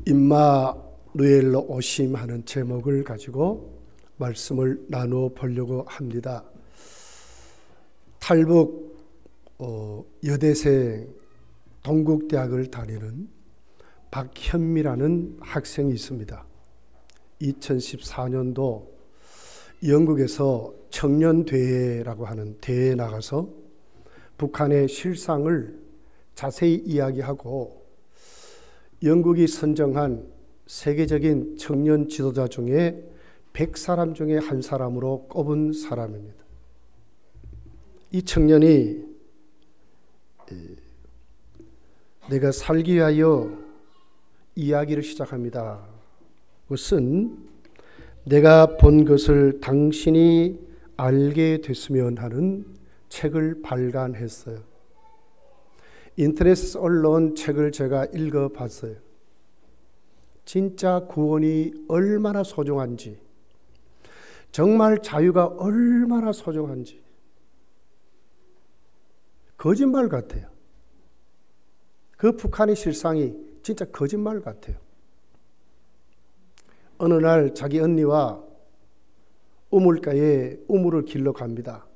임마누엘로 오심 하는 제목을 가지고 말씀을 나누어 보려고 합니다. 탈북 여대생 동국대학을 다니는 박현미라는 학생이 있습니다. 2014년도 영국에서 청년대회라고 하는 대회에 나가서 북한의 실상을 자세히 이야기하고 영국이 선정한 세계적인 청년 지도자 중에 100사람 중에 한 사람으로 꼽은 사람입니다. 이 청년이 내가 살기 위하여 이야기를 시작합니다. 그것은 내가 본 것을 당신이 알게 됐으면 하는 책을 발간했어요. 인터넷에서 올라온 책을 제가 읽어봤어요. 진짜 구원이 얼마나 소중한지, 정말 자유가 얼마나 소중한지 거짓말 같아요. 그 북한의 실상이 진짜 거짓말 같아요. 어느 날 자기 언니와 우물가에 우물을 길러 갑니다.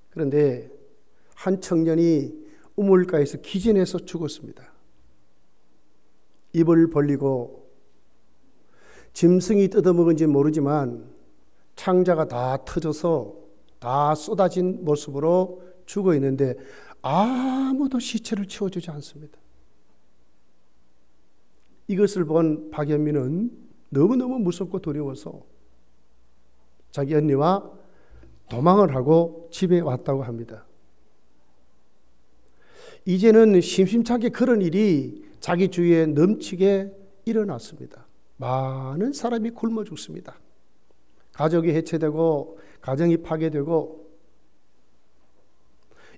그런데 한 청년이 우물가에서 기진해서 죽었습니다. 입을 벌리고 짐승이 뜯어먹은지 모르지만 창자가 다 터져서 다 쏟아진 모습으로 죽어 있는데 아무도 시체를 치워주지 않습니다. 이것을 본 박현미는 너무너무 무섭고 두려워서 자기 언니와 도망을 하고 집에 왔다고 합니다. 이제는 심심찮게 그런 일이 자기 주위에 넘치게 일어났습니다. 많은 사람이 굶어 죽습니다. 가족이 해체되고 가정이 파괴되고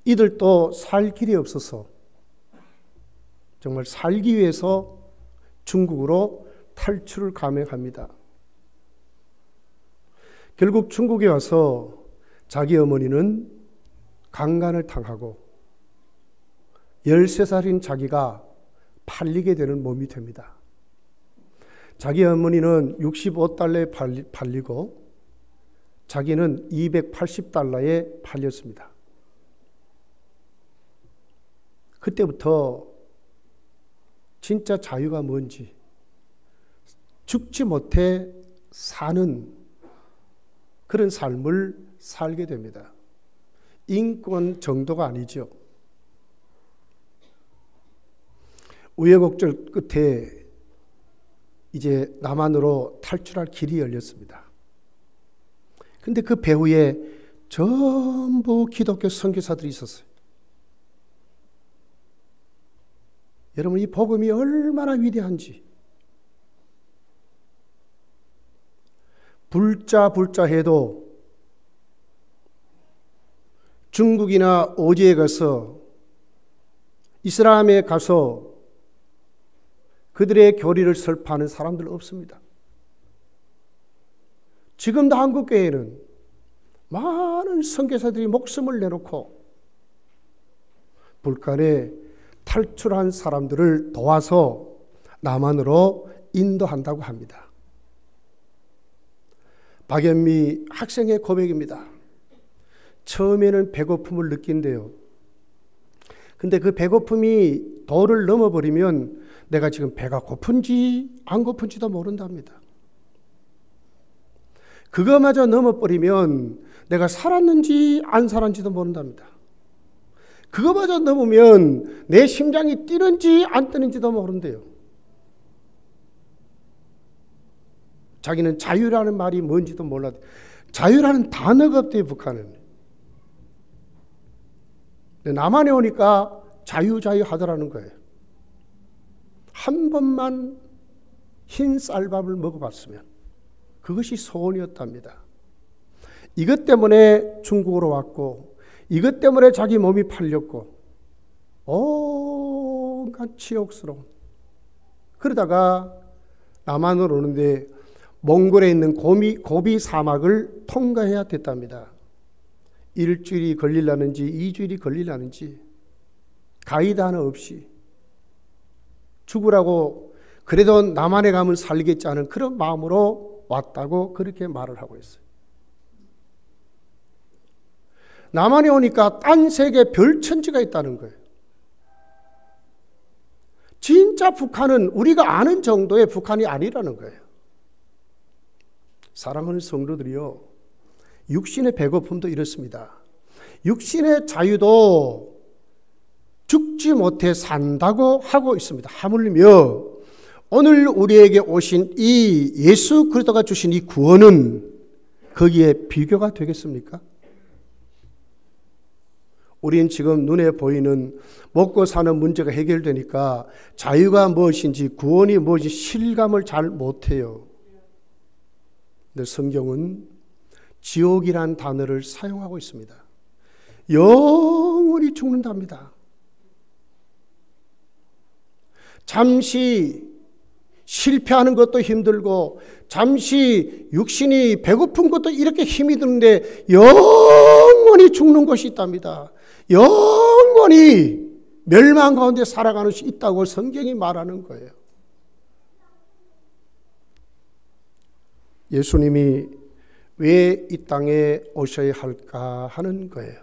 이들도 살 길이 없어서 정말 살기 위해서 중국으로 탈출을 감행합니다. 결국 중국에 와서 자기 어머니는 강간을 당하고 13살인 자기가 팔리게 되는 몸이 됩니다. 자기 어머니는 65달러에 팔리고 자기는 280달러에 팔렸습니다. 그때부터 진짜 자유가 뭔지, 죽지 못해 사는 그런 삶을 살게 됩니다. 인권 정도가 아니죠. 우여곡절 끝에 이제 남한으로 탈출할 길이 열렸습니다. 근데 그 배후에 전부 기독교 선교사들이 있었어요. 여러분, 이 복음이 얼마나 위대한지. 불자 해도 중국이나 오지에 가서 이슬람에 가서 그들의 교리를 설파하는 사람들 없습니다. 지금도 한국교회는 많은 선교사들이 목숨을 내놓고 불간에 탈출한 사람들을 도와서 남한으로 인도한다고 합니다. 박현미 학생의 고백입니다. 처음에는 배고픔을 느낀대요. 근데 그 배고픔이 도를 넘어버리면 내가 지금 배가 고픈지 안 고픈지도 모른답니다. 그거마저 넘어버리면 내가 살았는지 안 살았는지도 모른답니다. 그거마저 넘으면 내 심장이 뛰는지 안 뛰는지도 모른대요. 자기는 자유라는 말이 뭔지도 몰라. 자유라는 단어가 없대요, 북한은. 남한에 오니까 자유 하더라는 거예요. 한 번만 흰 쌀밥을 먹어봤으면 그것이 소원이었답니다. 이것 때문에 중국으로 왔고 이것 때문에 자기 몸이 팔렸고 온갖 치욕스러운, 그러다가 남한으로 오는데 몽골에 있는 고비 사막을 통과해야 됐답니다. 일주일이 걸리려는지 2주일이 걸리려는지 가이드 하나 없이 죽으라고 그래도 남한에 가면 살겠지 하는 그런 마음으로 왔다고 그렇게 말을 하고 있어요. 남한에 오니까 딴 세계 별천지가 있다는 거예요. 진짜 북한은 우리가 아는 정도의 북한이 아니라는 거예요. 사랑하는 성도들이요, 육신의 배고픔도 이렇습니다. 육신의 자유도 죽지 못해 산다고 하고 있습니다. 하물며 오늘 우리에게 오신 이 예수 그리스도가 주신 이 구원은 거기에 비교가 되겠습니까? 우린 지금 눈에 보이는 먹고 사는 문제가 해결되니까 자유가 무엇인지 구원이 무엇인지 실감을 잘 못해요. 근데 성경은 지옥이란 단어를 사용하고 있습니다. 영원히 죽는답니다. 잠시 실패하는 것도 힘들고 잠시 육신이 배고픈 것도 이렇게 힘이 드는데 영원히 죽는 것이 있답니다. 영원히 멸망 가운데 살아가는 것이 있다고 성경이 말하는 거예요. 예수님이 왜 이 땅에 오셔야 할까 하는 거예요.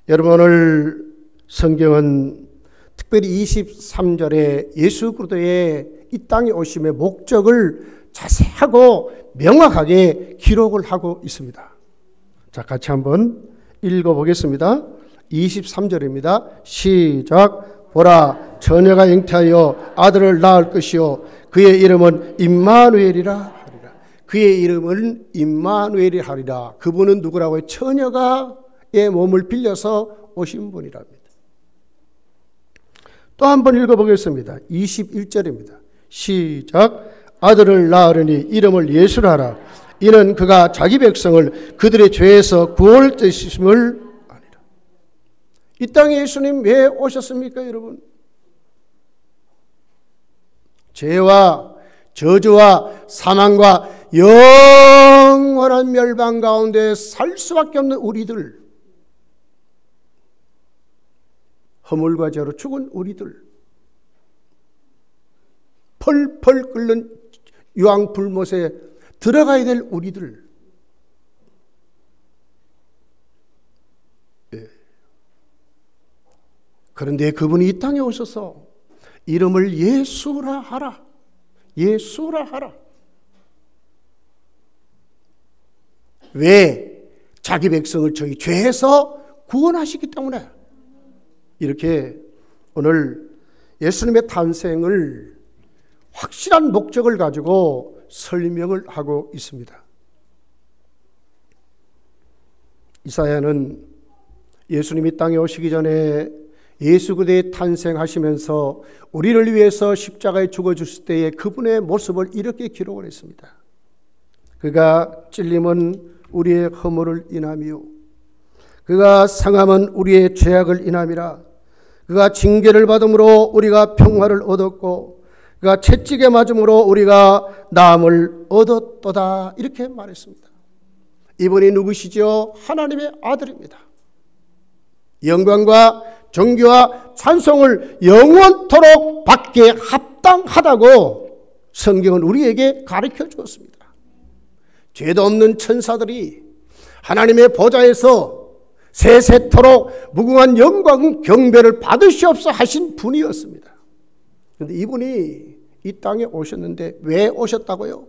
여러분, 오늘 성경은 특별히 23절에 예수 그리스도의 이 땅에 오심의 목적을 자세하고 명확하게 기록을 하고 있습니다. 자, 같이 한번 읽어보겠습니다. 23절입니다. 시작. 보라, 처녀가 잉태하여 아들을 낳을 것이요 그의 이름은 임마누엘이라 하리라. 그의 이름은 임마누엘이 하리라. 그분은 누구라고요? 처녀가의 몸을 빌려서 오신 분이랍니다. 또 한번 읽어보겠습니다. 21절입니다. 시작. 아들을 낳으려니 이름을 예수라 하라. 이는 그가 자기 백성을 그들의 죄에서 구원할 것임을 아니라. 이 땅에 예수님 왜 오셨습니까, 여러분? 죄와 저주와 사망과 영원한 멸망 가운데 살 수밖에 없는 우리들, 허물과 죄로 죽은 우리들, 펄펄 끓는 유황불못에 들어가야 될 우리들, 그런데 그분이 이 땅에 오셔서 이름을 예수라 하라. 예수라 하라. 왜? 자기 백성을 저희 죄에서 구원하시기 때문에. 이렇게 오늘 예수님의 탄생을 확실한 목적을 가지고 설명을 하고 있습니다. 이사야는 예수님이 땅에 오시기 전에 예수 그리스도의 탄생하시면서 우리를 위해서 십자가에 죽어주실 때의 그분의 모습을 이렇게 기록을 했습니다. 그가 찔림은 우리의 허물을 인함이요 그가 상함은 우리의 죄악을 인함이라. 그가 징계를 받음으로 우리가 평화를 얻었고 그가 채찍에 맞음으로 우리가 나음을 얻었도다. 이렇게 말했습니다. 이분이 누구시죠? 하나님의 아들입니다. 영광과 존귀와 찬송을 영원토록 받기에 합당하다고 성경은 우리에게 가르쳐 주었습니다. 죄도 없는 천사들이 하나님의 보좌에서 세세토록 무궁한 영광 경배를 받으시옵소서 하신 분이었습니다. 그런데 이분이 이 땅에 오셨는데 왜 오셨다고요?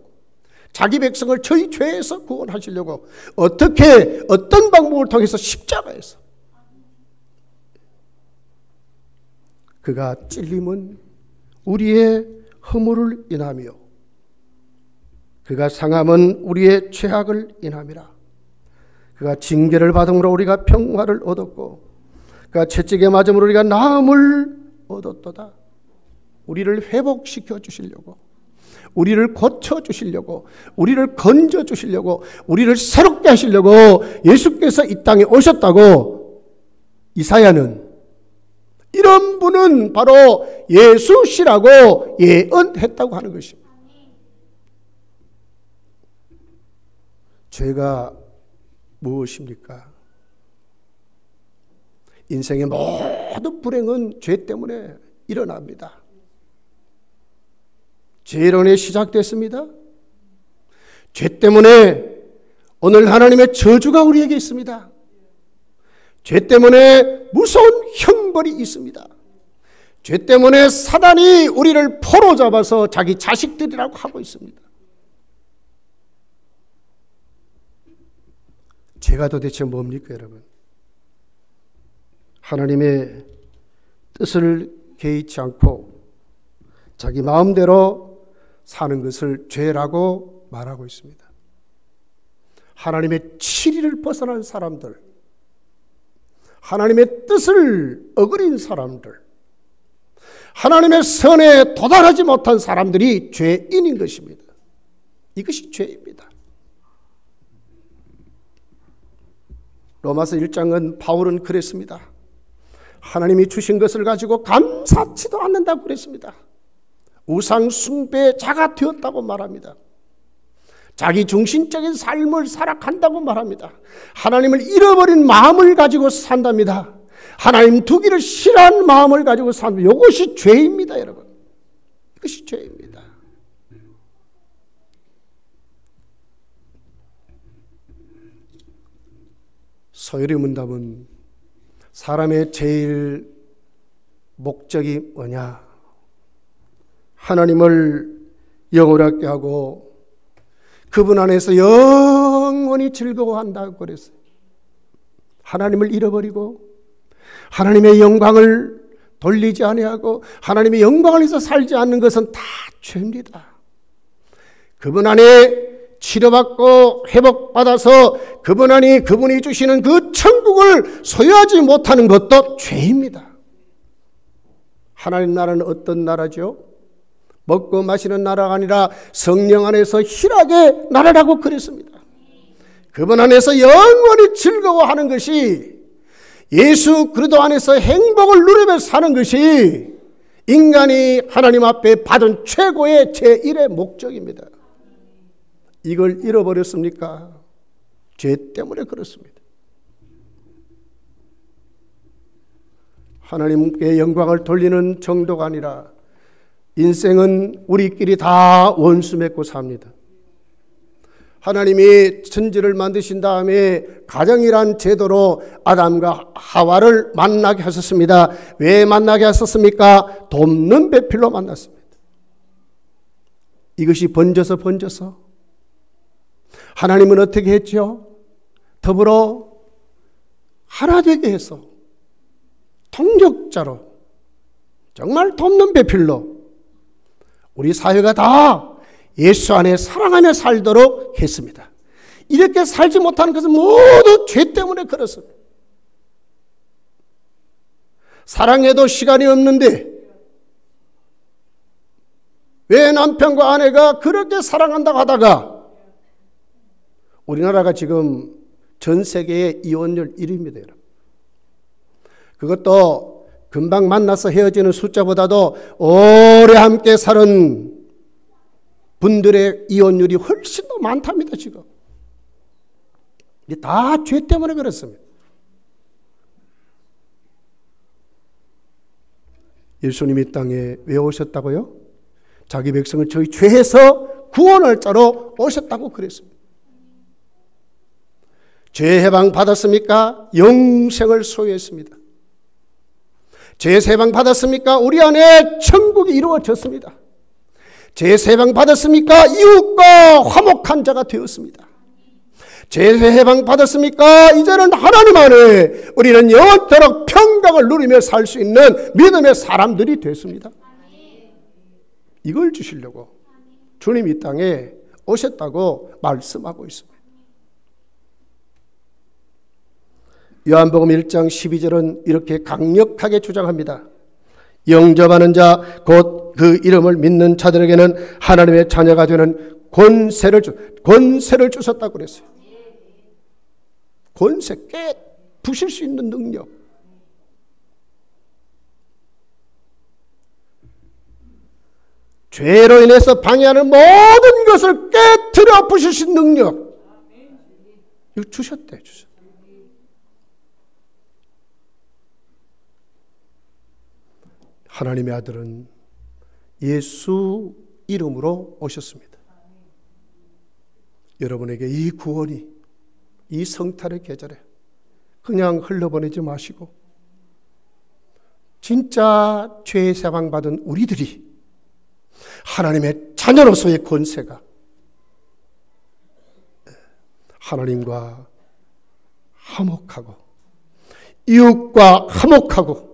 자기 백성을 저희 죄에서 구원하시려고 어떻게 어떤 방법을 통해서 십자가에서 그가 찔림은 우리의 허물을 인하며 그가 상함은 우리의 죄악을 인함이라. 그가 징계를 받음으로 우리가 평화를 얻었고 그가 채찍에 맞음으로 우리가 나음을 얻었도다. 우리를 회복시켜 주시려고, 우리를 고쳐 주시려고, 우리를 건져 주시려고, 우리를 새롭게 하시려고 예수께서 이 땅에 오셨다고 이사야는 이런 분은 바로 예수시라고 예언했다고 하는 것입니다. 죄가 무엇입니까? 인생의 모든 불행은 죄 때문에 일어납니다. 죄론에 시작됐습니다. 죄 때문에 오늘 하나님의 저주가 우리에게 있습니다. 죄 때문에 무서운 형벌이 있습니다. 죄 때문에 사단이 우리를 포로 잡아서 자기 자식들이라고 하고 있습니다. 죄가 도대체 뭡니까, 여러분? 하나님의 뜻을 개의치 않고 자기 마음대로 사는 것을 죄라고 말하고 있습니다. 하나님의 치리를 벗어난 사람들, 하나님의 뜻을 어그린 사람들, 하나님의 선에 도달하지 못한 사람들이 죄인인 것입니다. 이것이 죄입니다. 로마서 1장은 바울은 그랬습니다. 하나님이 주신 것을 가지고 감사치도 않는다고 그랬습니다. 우상 숭배에 자가 되었다고 말합니다. 자기 중심적인 삶을 살아간다고 말합니다. 하나님을 잃어버린 마음을 가지고 산답니다. 하나님 두기를 싫어하는 마음을 가지고 산답니다. 이것이 죄입니다, 여러분. 이것이 죄입니다. 서열의 문답은 사람의 제일 목적이 뭐냐? 하나님을 영원하게 하고 그분 안에서 영원히 즐거워한다고 그랬어요. 하나님을 잃어버리고 하나님의 영광을 돌리지 아니하고 하나님의 영광을 위해서 살지 않는 것은 다 죄입니다. 그분 안에 치료받고 회복받아서 그분이 주시는 그 천국을 소유하지 못하는 것도 죄입니다. 하나님 나라는 어떤 나라죠? 먹고 마시는 나라가 아니라 성령 안에서 희락의 나라라고 그랬습니다. 그분 안에서 영원히 즐거워하는 것이, 예수 그리스도 안에서 행복을 누리며 사는 것이 인간이 하나님 앞에 받은 최고의 제1의 목적입니다. 이걸 잃어버렸습니까? 죄 때문에 그렇습니다. 하나님께 영광을 돌리는 정도가 아니라 인생은 우리끼리 다 원수 맺고 삽니다. 하나님이 천지를 만드신 다음에 가정이란 제도로 아담과 하와를 만나게 하셨습니다. 왜 만나게 하셨습니까? 돕는 배필로 만났습니다. 이것이 번져서 하나님은 어떻게 했죠? 더불어 하나 되게 해서 통역자로, 정말 돕는 배필로 우리 사회가 다 예수 안에 사랑하며 살도록 했습니다. 이렇게 살지 못하는 것은 모두 죄 때문에 그렇습니다. 사랑해도 시간이 없는데 왜 남편과 아내가 그렇게 사랑한다고 하다가 우리나라가 지금 전 세계의 이혼율 1위입니다. 여러분. 그것도 금방 만나서 헤어지는 숫자보다도 오래 함께 사는 분들의 이혼율이 훨씬 더 많답니다. 지금. 다 죄 때문에 그렇습니다. 예수님이 이 땅에 왜 오셨다고요? 자기 백성을 저희 죄에서 구원할 자로 오셨다고 그랬습니다. 죄 해방 받았습니까? 영생을 소유했습니다. 죄 해방 받았습니까? 우리 안에 천국이 이루어졌습니다. 죄 해방 받았습니까? 이웃과 화목한 자가 되었습니다. 죄 해방 받았습니까? 이제는 하나님 안에 우리는 영원토록 평강을 누리며 살 수 있는 믿음의 사람들이 됐습니다. 이걸 주시려고 주님이 이 땅에 오셨다고 말씀하고 있습니다. 요한복음 1장 12절은 이렇게 강력하게 주장합니다. 영접하는 자, 곧 그 이름을 믿는 자들에게는 하나님의 자녀가 되는 권세를 주셨다고 그랬어요. 권세, 깨 부실 수 있는 능력. 죄로 인해서 방해하는 모든 것을 깨트려 부실 수 있는 능력. 이거 주셨대. 하나님의 아들은 예수 이름으로 오셨습니다. 여러분에게 이 구원이 이 성탄의 계절에 그냥 흘러보내지 마시고 진짜 죄 사망받은 우리들이 하나님의 자녀로서의 권세가 하나님과 화목하고 이웃과 화목하고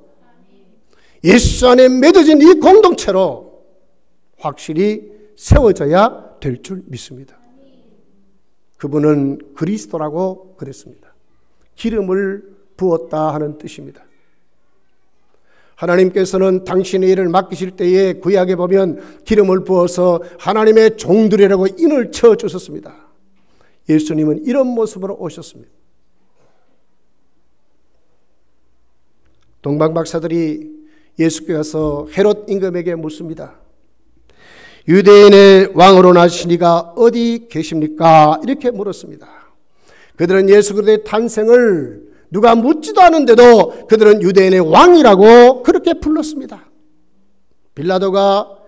예수 안에 맺어진 이 공동체로 확실히 세워져야 될 줄 믿습니다. 그분은 그리스도라고 그랬습니다. 기름을 부었다 하는 뜻입니다. 하나님께서는 당신의 일을 맡기실 때에 구약에 보면 기름을 부어서 하나님의 종들이라고 인을 쳐주셨습니다. 예수님은 이런 모습으로 오셨습니다. 동방박사들이 예수께 와서 헤롯 임금에게 묻습니다. 유대인의 왕으로 나시니가 어디 계십니까? 이렇게 물었습니다. 그들은 예수 그리스도의 탄생을 누가 묻지도 않은데도 그들은 유대인의 왕이라고 그렇게 불렀습니다. 빌라도가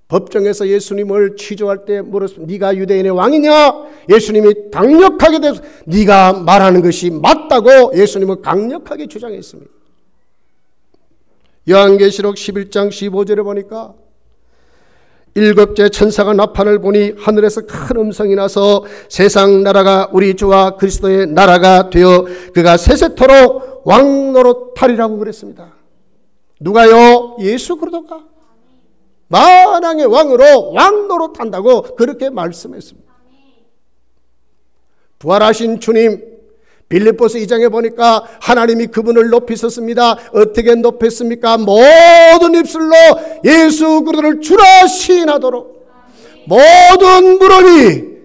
법정에서 예수님을 취조할 때 물었습니다. 네가 유대인의 왕이냐? 예수님이 강력하게 대해서 네가 말하는 것이 맞다고 예수님은 강력하게 주장했습니다. 요한계시록 11장 15절에 보니까 일곱째 천사가 나팔을 보니 하늘에서 큰 음성이 나서 세상 나라가 우리 주와 그리스도의 나라가 되어 그가 세세토록 왕노릇하리라고 그랬습니다. 누가요? 예수 그리스도가 만왕의 왕으로 왕노릇한다고 그렇게 말씀했습니다. 부활하신 주님, 빌립보서 2장에 보니까 하나님이 그분을 높이셨습니다. 어떻게 높였습니까? 모든 입술로 예수 그리스도를 주라 시인하도록 모든 무릎이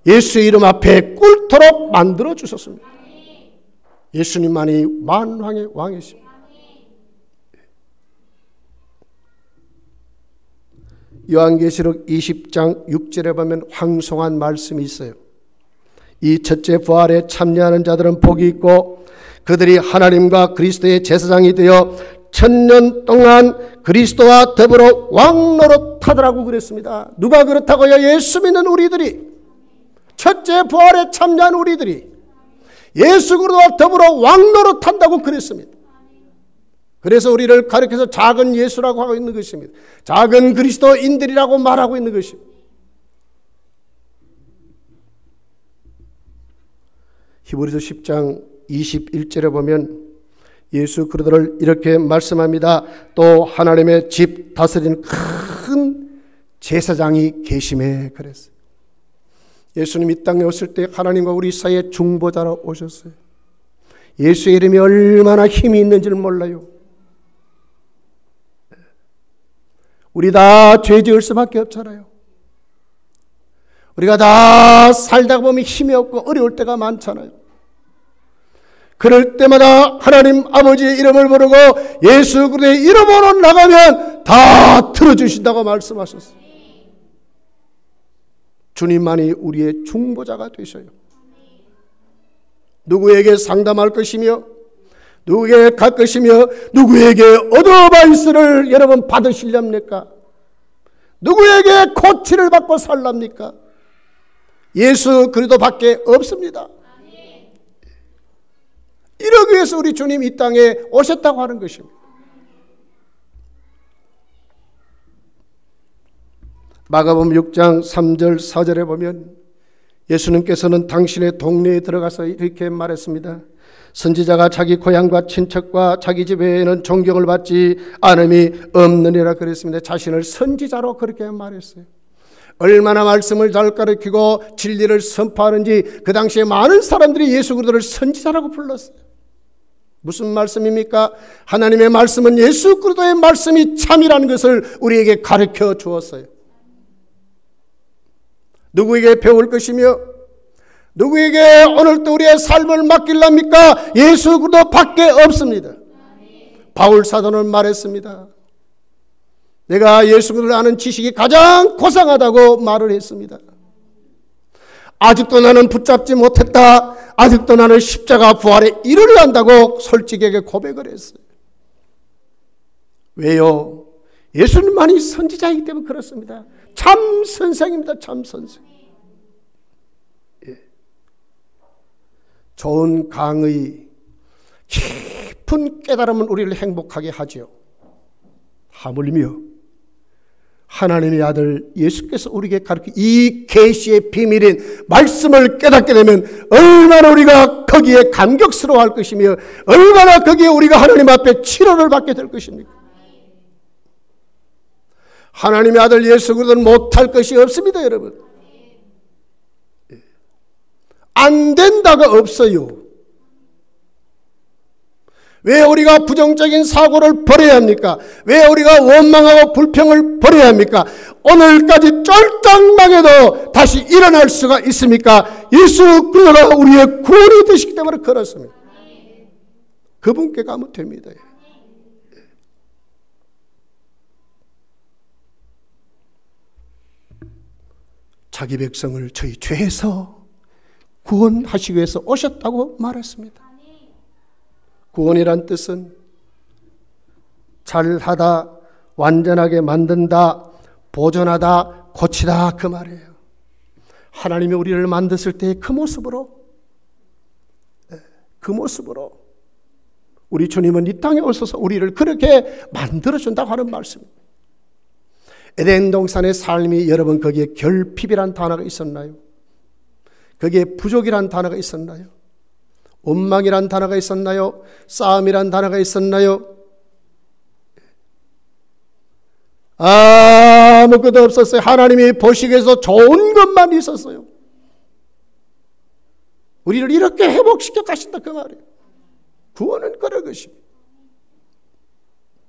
예수의 이름 앞에 꿇도록 만들어 주셨습니다. 예수님만이 만왕의 왕이십니다. 요한계시록 20장 6절에 보면 황송한 말씀이 있어요. 이 첫째 부활에 참여하는 자들은 복이 있고 그들이 하나님과 그리스도의 제사장이 되어 1000년 동안 그리스도와 더불어 왕노릇하더라고 그랬습니다. 누가 그렇다고요? 예수 믿는 우리들이, 첫째 부활에 참여한 우리들이 예수 그리스도와 더불어 왕노릇한다고 그랬습니다. 그래서 우리를 가리켜서 작은 예수라고 하고 있는 것입니다. 작은 그리스도인들이라고 말하고 있는 것입니다. 히브리서 10장 21절에 보면 예수 그리스도를 이렇게 말씀합니다. 또 하나님의 집 다스리는 큰 제사장이 계심에 그랬어요. 예수님 이 땅에 오실 때 하나님과 우리 사이에 중보자로 오셨어요. 예수의 이름이 얼마나 힘이 있는지를 몰라요. 우리 다 죄 지을 수밖에 없잖아요. 우리가 다 살다 보면 힘이 없고 어려울 때가 많잖아요. 그럴 때마다 하나님 아버지의 이름을 부르고 예수 그리스도의 이름으로 나가면 다 들어주신다고 말씀하셨어요. 주님만이 우리의 중보자가 되셔요. 누구에게 상담할 것이며 누구에게 갈 것이며 누구에게 어드바이스를 여러분 받으시렵니까? 누구에게 코치를 받고 살랍니까? 예수 그리스도밖에 없습니다. 이러기 위해서 우리 주님 이 땅에 오셨다고 하는 것입니다. 마가복음 6장 3절 4절에 보면 예수님께서는 당신의 동네에 들어가서 이렇게 말했습니다. 선지자가 자기 고향과 친척과 자기 집에는 존경을 받지 않음이 없느니라 그랬습니다. 자신을 선지자로 그렇게 말했어요. 얼마나 말씀을 잘 가르치고 진리를 선포하는지 그 당시에 많은 사람들이 예수 그리스도를 선지자라고 불렀어요. 무슨 말씀입니까? 하나님의 말씀은 예수 그리스도의 말씀이 참이라는 것을 우리에게 가르쳐 주었어요. 누구에게 배울 것이며 누구에게 오늘도 우리의 삶을 맡길랍니까? 예수 그리스도 밖에 없습니다. 바울 사도는 말했습니다. 내가 예수 그리스도를 아는 지식이 가장 고상하다고 말을 했습니다. 아직도 나는 붙잡지 못했다. 아직도 나는 십자가 부활에 이르려 한다고 솔직하게 고백을 했어요. 왜요? 예수님만이 선지자이기 때문에 그렇습니다. 참 선생입니다. 참 선생. 예. 좋은 강의, 깊은 깨달음은 우리를 행복하게 하지요. 하물며 하나님의 아들 예수께서 우리에게 가르친 이 계시의 비밀인 말씀을 깨닫게 되면 얼마나 우리가 거기에 감격스러워할 것이며 얼마나 거기에 우리가 하나님 앞에 치료를 받게 될 것입니까? 하나님의 아들 예수 그리스도는 못할 것이 없습니다, 여러분. 안 된다가 없어요. 왜 우리가 부정적인 사고를 버려야 합니까? 왜 우리가 원망하고 불평을 버려야 합니까? 오늘까지 쫄딱 망해도 다시 일어날 수가 있습니까? 예수 그리스도가 우리의 구원이 되시기 때문에 그렇습니다. 그분께 가면 됩니다. 자기 백성을 저희 죄에서 구원하시기 위해서 오셨다고 말했습니다. 구원이란 뜻은 잘하다, 완전하게 만든다, 보존하다, 고치다 그 말이에요. 하나님이 우리를 만드실 때 그 모습으로 우리 주님은 이 땅에 오셔서 우리를 그렇게 만들어준다고 하는 말씀입니다. 에덴 동산의 삶이 여러분 거기에 결핍이란 단어가 있었나요? 거기에 부족이란 단어가 있었나요? 원망이란 단어가 있었나요? 싸움이란 단어가 있었나요? 아무것도 없었어요. 하나님이 보시기에서 좋은 것만 있었어요. 우리를 이렇게 회복시켜 가신다 그 말이에요. 구원은 그런 것입니다.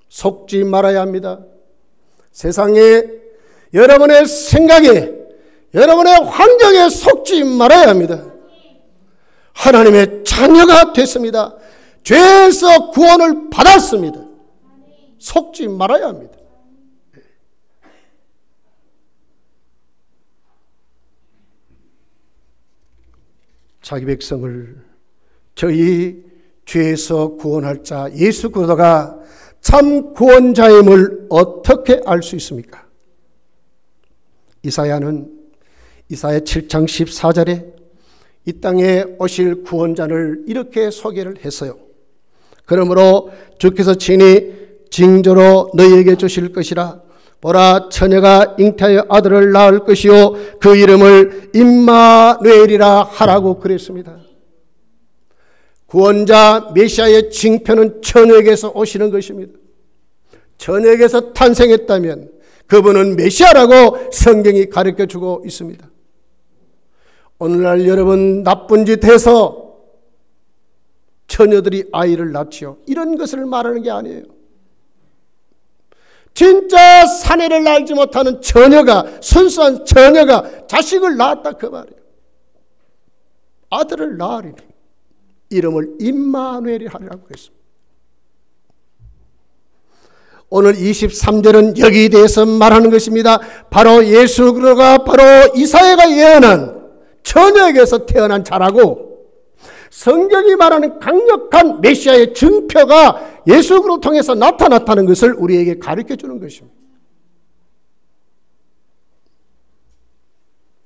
속지 말아야 합니다. 세상에 여러분의 생각에 여러분의 환경에 속지 말아야 합니다. 하나님의 자녀가 됐습니다. 죄에서 구원을 받았습니다. 속지 말아야 합니다. 자기 백성을 저희 죄에서 구원할 자 예수 그리스도가 참 구원자임을 어떻게 알 수 있습니까? 이사야는 이사야 7장 14절에 이 땅에 오실 구원자를 이렇게 소개를 했어요. 그러므로 주께서 친히 징조로 너희에게 주실 것이라. 보라, 처녀가 잉태하여 아들을 낳을 것이요 그 이름을 임마누엘이라 하라고 그랬습니다. 구원자 메시아의 징표는 처녀에게서 오시는 것입니다. 처녀에게서 탄생했다면 그분은 메시아라고 성경이 가르쳐주고 있습니다. 오늘날 여러분 나쁜 짓 해서 처녀들이 아이를 낳지요. 이런 것을 말하는 게 아니에요. 진짜 사내를 알지 못하는 처녀가, 순수한 처녀가 자식을 낳았다 그 말이에요. 아들을 낳으리니 이름을 임마누엘이 하리라고 했습니다. 오늘 23절은 여기에 대해서 말하는 것입니다. 바로 예수 그리스도가 바로 이사야가 예언한 처녀에게서 태어난 자라고 성경이 말하는 강력한 메시아의 증표가 예수 그리스도를 통해서 나타났다는 것을 우리에게 가르쳐주는 것입니다.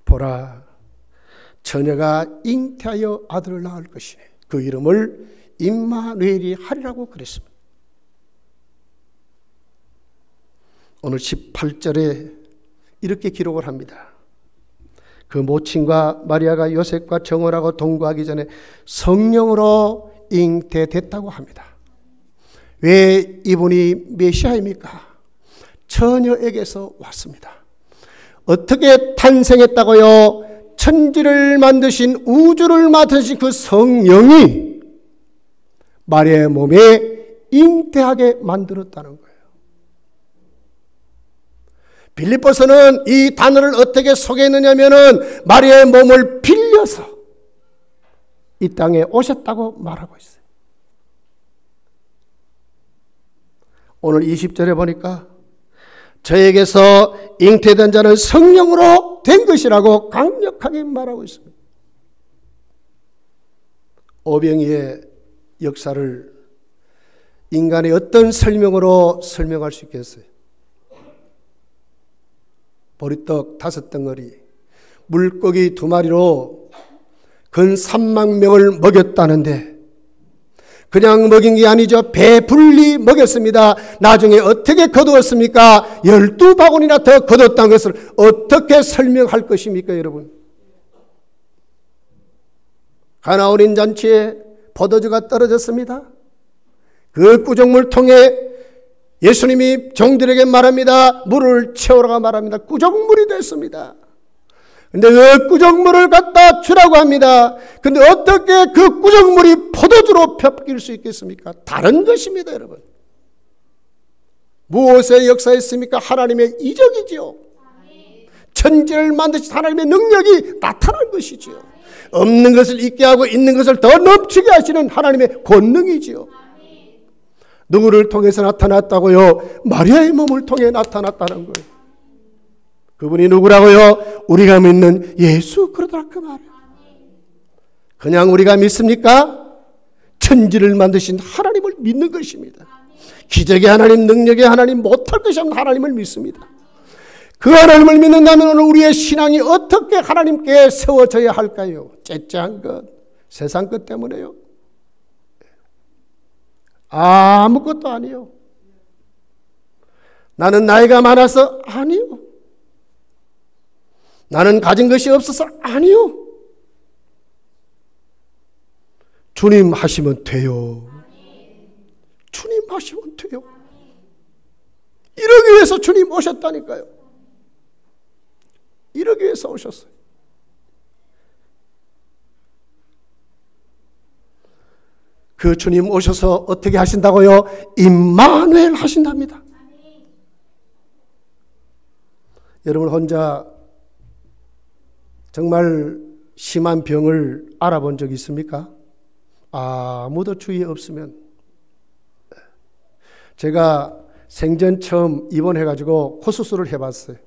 보라, 처녀가 잉태하여 아들을 낳을 것이네. 그 이름을 임마누엘이 하리라고 그랬습니다. 오늘 18절에 이렇게 기록을 합니다. 그 모친과 마리아가 요셉과 정혼하고 동거하기 전에 성령으로 잉태됐다고 합니다. 왜 이분이 메시아입니까? 처녀에게서 왔습니다. 어떻게 탄생했다고요? 천지를 만드신 우주를 만드신 그 성령이 마리아의 몸에 잉태하게 만들었다는 거예요. 빌립보서는 이 단어를 어떻게 소개했느냐면은 마리아의 몸을 빌려서 이 땅에 오셨다고 말하고 있어요. 오늘 20절에 보니까 저에게서 잉태된 자는 성령으로 된 것이라고 강력하게 말하고 있습니다. 오병이의 역사를 인간의 어떤 설명으로 설명할 수 있겠어요? 보리떡 5덩어리, 물고기 2마리로 근 3만 명을 먹였다는데 그냥 먹인 게 아니죠. 배불리 먹였습니다. 나중에 어떻게 거두었습니까? 12바구니나 더 거뒀다는 것을 어떻게 설명할 것입니까, 여러분? 가나 어린 잔치에 포도주가 떨어졌습니다. 그 구정물 통에 예수님이 종들에게 말합니다. 물을 채우라고 말합니다. 구정물이 됐습니다. 근데 그 구정물을 갖다 주라고 합니다. 근데 어떻게 그 구정물이 포도주로 바뀔 수 있겠습니까? 다른 것입니다, 여러분. 무엇의 역사였습니까? 하나님의 이적이지요. 천지를 만드신 하나님의 능력이 나타난 것이지요. 없는 것을 있게 하고 있는 것을 더 넘치게 하시는 하나님의 권능이지요. 누구를 통해서 나타났다고요? 마리아의 몸을 통해 나타났다는 거예요. 그분이 누구라고요? 우리가 믿는 예수 그러더라 그 말이에요. 그냥 우리가 믿습니까? 천지를 만드신 하나님을 믿는 것입니다. 기적의 하나님, 능력의 하나님, 못할 것이 없는 하나님을 믿습니다. 그 하나님을 믿는다면 우리의 신앙이 어떻게 하나님께 세워져야 할까요? 째째한 것, 세상 것 때문에요? 아무것도 아니요. 나는 나이가 많아서 아니요. 나는 가진 것이 없어서 아니요. 주님 하시면 돼요. 주님 하시면 돼요. 이러기 위해서 주님 오셨다니까요. 이러기 위해서 오셨어요. 그 주님 오셔서 어떻게 하신다고요? 임마누엘 하신답니다. 여러분 혼자 정말 심한 병을 알아본 적 있습니까? 아무도 주위에 없으면. 제가 생전 처음 입원해가지고 코 수술을 해봤어요.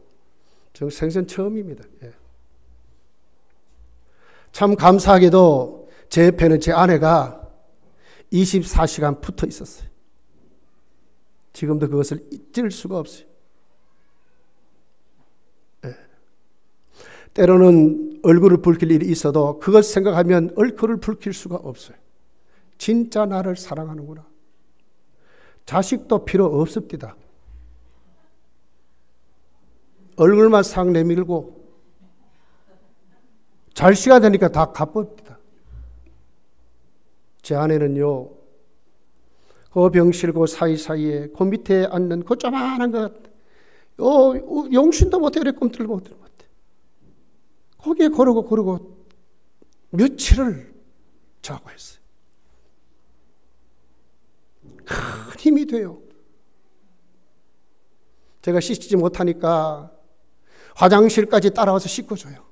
저 생전 처음입니다. 참 감사하게도 제 옆에는 제 아내가 24시간 붙어 있었어요. 지금도 그것을 잊을 수가 없어요. 때로는 얼굴을 붉힐 일이 있어도 그것 생각하면 얼굴을 붉힐 수가 없어요. 진짜 나를 사랑하는구나. 자식도 필요 없습니다. 얼굴만 싹 내밀고 잘 시간 되니까 다 갚읍니다. 제 아내는요, 그 병실 그 사이사이에 그 밑에 앉는 그 조그마한 것, 용신도 못해, 꿈틀도 못해. 거기에 걸고 며칠을 자고 했어요. 큰 힘이 돼요. 제가 씻지 못하니까 화장실까지 따라와서 씻고줘요.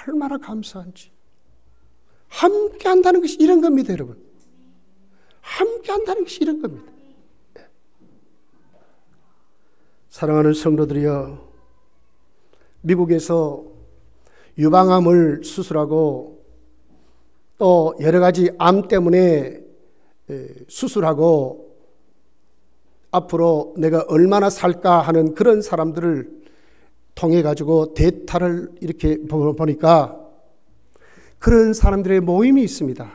얼마나 감사한지. 함께 한다는 것이 이런 겁니다, 여러분. 함께 한다는 것이 이런 겁니다. 사랑하는 성도들이여, 미국에서 유방암을 수술하고 또 여러 가지 암 때문에 수술하고 앞으로 내가 얼마나 살까 하는 그런 사람들을 통해 가지고 데이터를 이렇게 보니까 그런 사람들의 모임이 있습니다.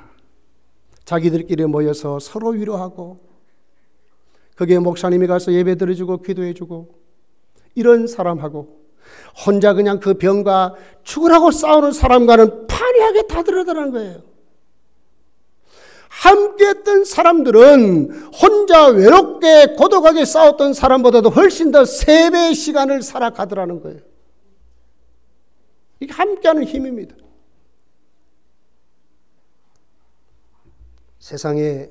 자기들끼리 모여서 서로 위로하고 거기에 목사님이 가서 예배 드려주고 기도해주고, 이런 사람하고 혼자 그냥 그 병과 죽으라고 싸우는 사람과는 판이하게 다르다는 거예요. 함께 했던 사람들은 혼자 외롭게 고독하게 싸웠던 사람보다도 훨씬 더 3배의 시간을 살아가더라는 거예요. 이게 함께하는 힘입니다. 세상에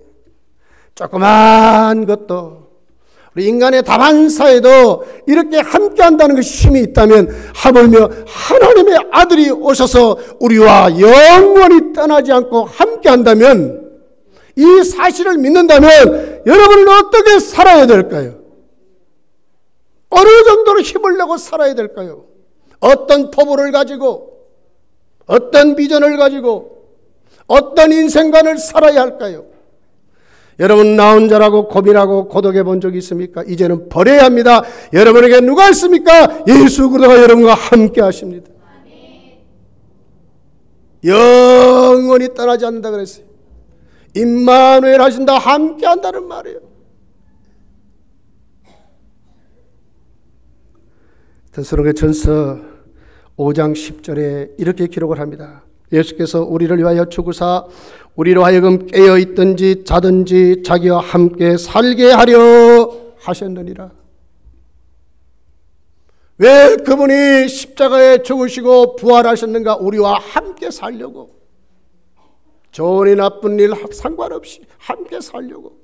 조그만 것도, 우리 인간의 다반사에도 이렇게 함께한다는 것이 힘이 있다면 하물며 하나님의 아들이 오셔서 우리와 영원히 떠나지 않고 함께한다면, 이 사실을 믿는다면 여러분은 어떻게 살아야 될까요? 어느 정도로 힘을 내고 살아야 될까요? 어떤 포부를 가지고, 어떤 비전을 가지고, 어떤 인생관을 살아야 할까요? 여러분 나 혼자라고 고민하고 고독해 본 적 있습니까? 이제는 버려야 합니다. 여러분에게 누가 있습니까? 예수 그리스도가 여러분과 함께 하십니다. 영원히 떠나지 않는다 그랬어요. 임마누엘 하신다, 함께 한다는 말이에요. 데살로니가전서 5장 10절에 이렇게 기록을 합니다. 예수께서 우리를 위하여 죽으사 우리로 하여금 깨어있든지 자든지 자기와 함께 살게 하려 하셨느니라. 왜 그분이 십자가에 죽으시고 부활하셨는가? 우리와 함께 살려고. 좋은 일 나쁜 일 상관없이 함께 살려고.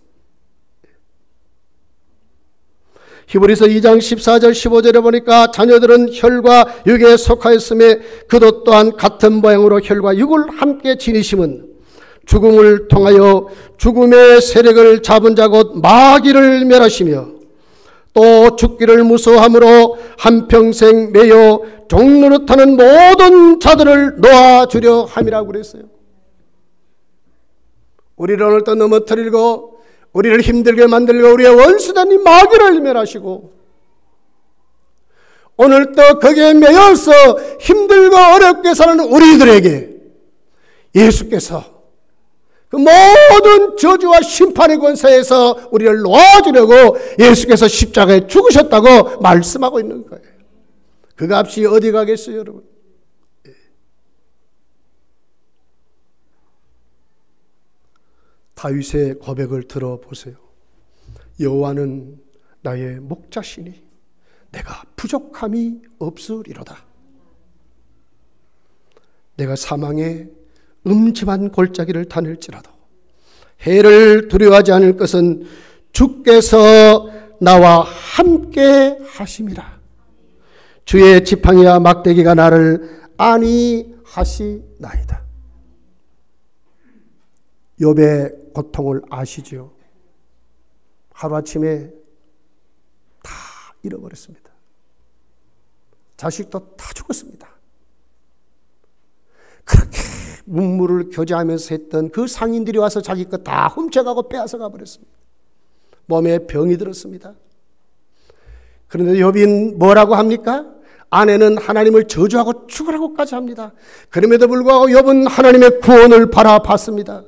히브리서 2장 14절 15절에 보니까 자녀들은 혈과 육에 속하였음에 그도 또한 같은 모양으로 혈과 육을 함께 지니심은 죽음을 통하여 죽음의 세력을 잡은 자 곧 마귀를 멸하시며 또 죽기를 무서워함으로 한평생 매여 종노릇하는 모든 자들을 놓아주려 함이라고 그랬어요. 우리를 오늘도 넘어뜨리고 우리를 힘들게 만들고 우리의 원수된 이 마귀를 멸하시고 오늘도 거기에 매여서 힘들고 어렵게 사는 우리들에게 예수께서 그 모든 저주와 심판의 권세에서 우리를 놓아주려고 예수께서 십자가에 죽으셨다고 말씀하고 있는 거예요. 그 값이 어디 가겠어요, 여러분? 다윗의 고백을 들어보세요. 여호와는 나의 목자시니 내가 부족함이 없으리로다. 내가 사망의 음침한 골짜기를 다닐지라도 해를 두려워하지 않을 것은 주께서 나와 함께 하심이라. 주의 지팡이와 막대기가 나를 안위하시나이다. 욥의 고통을 아시죠? 하루아침에 다 잃어버렸습니다. 자식도 다 죽었습니다. 그렇게 문물을 교제하면서 했던 그 상인들이 와서 자기 것 다 훔쳐가고 빼앗아가 버렸습니다. 몸에 병이 들었습니다. 그런데 욥이 뭐라고 합니까? 아내는 하나님을 저주하고 죽으라고까지 합니다. 그럼에도 불구하고 욥은 하나님의 구원을 바라봤습니다.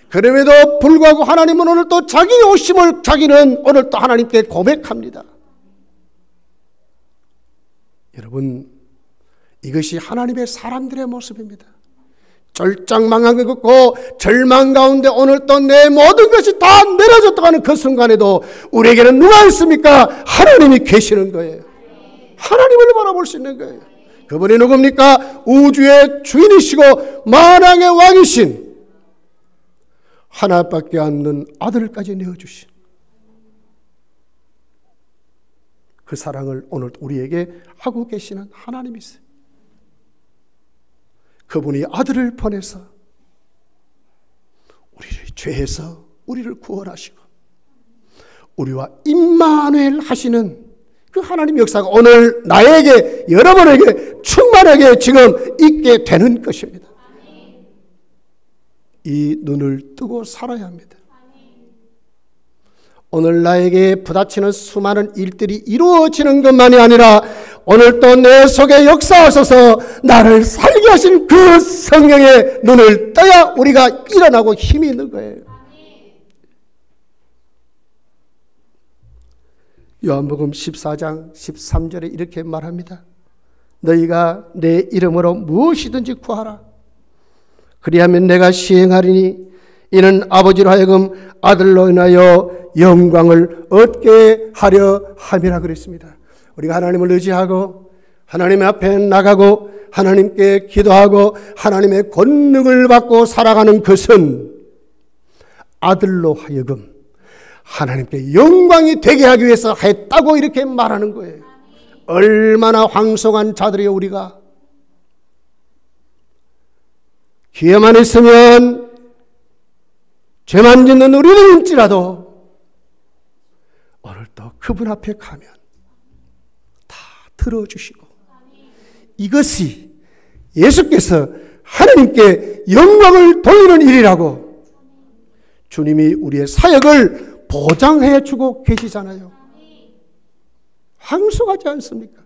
그럼에도 불구하고 하나님은 오늘 또 자기 오심을 자기는 오늘 또 하나님께 고백합니다. 여러분, 이것이 하나님의 사람들의 모습입니다. 쫄짝망하게 걷고 절망 가운데 오늘 또 내 모든 것이 다 내려졌다고 하는 그 순간에도 우리에게는 누가 있습니까? 하나님이 계시는 거예요. 하나님을 바라볼 수 있는 거예요. 그분이 누굽니까? 우주의 주인이시고 만왕의 왕이신 하나밖에 없는 아들까지 내어주신 그 사랑을 오늘 우리에게 하고 계시는 하나님이세요. 그분이 아들을 보내서 우리를 죄에서 우리를 구원하시고 우리와 임마누엘 하시는 그 하나님 역사가 오늘 나에게 여러분에게 충만하게 지금 있게 되는 것입니다. 이 눈을 뜨고 살아야 합니다. 오늘 나에게 부딪히는 수많은 일들이 이루어지는 것만이 아니라 오늘 또 내 속에 역사하셔서 나를 살게 하신 그 성령의 눈을 떠야 우리가 일어나고 힘이 있는 거예요. 요한복음 14장 13절에 이렇게 말합니다. 너희가 내 이름으로 무엇이든지 구하라. 그리하면 내가 시행하리니 이는 아버지로 하여금 아들로 인하여 영광을 얻게 하려 함이라 그랬습니다. 우리가 하나님을 의지하고 하나님 앞에 나가고 하나님께 기도하고 하나님의 권능을 받고 살아가는 것은 아들로 하여금 하나님께 영광이 되게 하기 위해서 했다고 이렇게 말하는 거예요. 얼마나 황송한 자들이에요. 우리가 기회만 있으면 죄만 짓는 우리들일지라도 오늘 또 그분 앞에 가면 다 들어주시고 이것이 예수께서 하나님께 영광을 돌리는 일이라고 주님이 우리의 사역을 보장해 주고 계시잖아요. 황송하지 않습니까?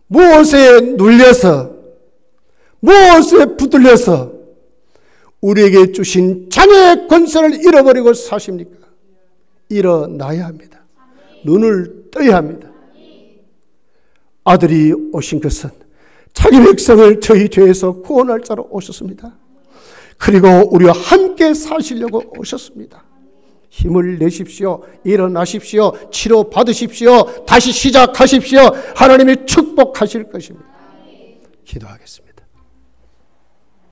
무엇에 눌려서, 무엇에 붙들려서 우리에게 주신 자녀의 권세를 잃어버리고 사십니까? 일어나야 합니다. 눈을 떠야 합니다. 아들이 오신 것은 자기 백성을 저희 죄에서 구원할 자로 오셨습니다. 그리고 우리와 함께 사시려고 오셨습니다. 힘을 내십시오. 일어나십시오. 치료 받으십시오. 다시 시작하십시오. 하나님이 축복하실 것입니다. 기도하겠습니다.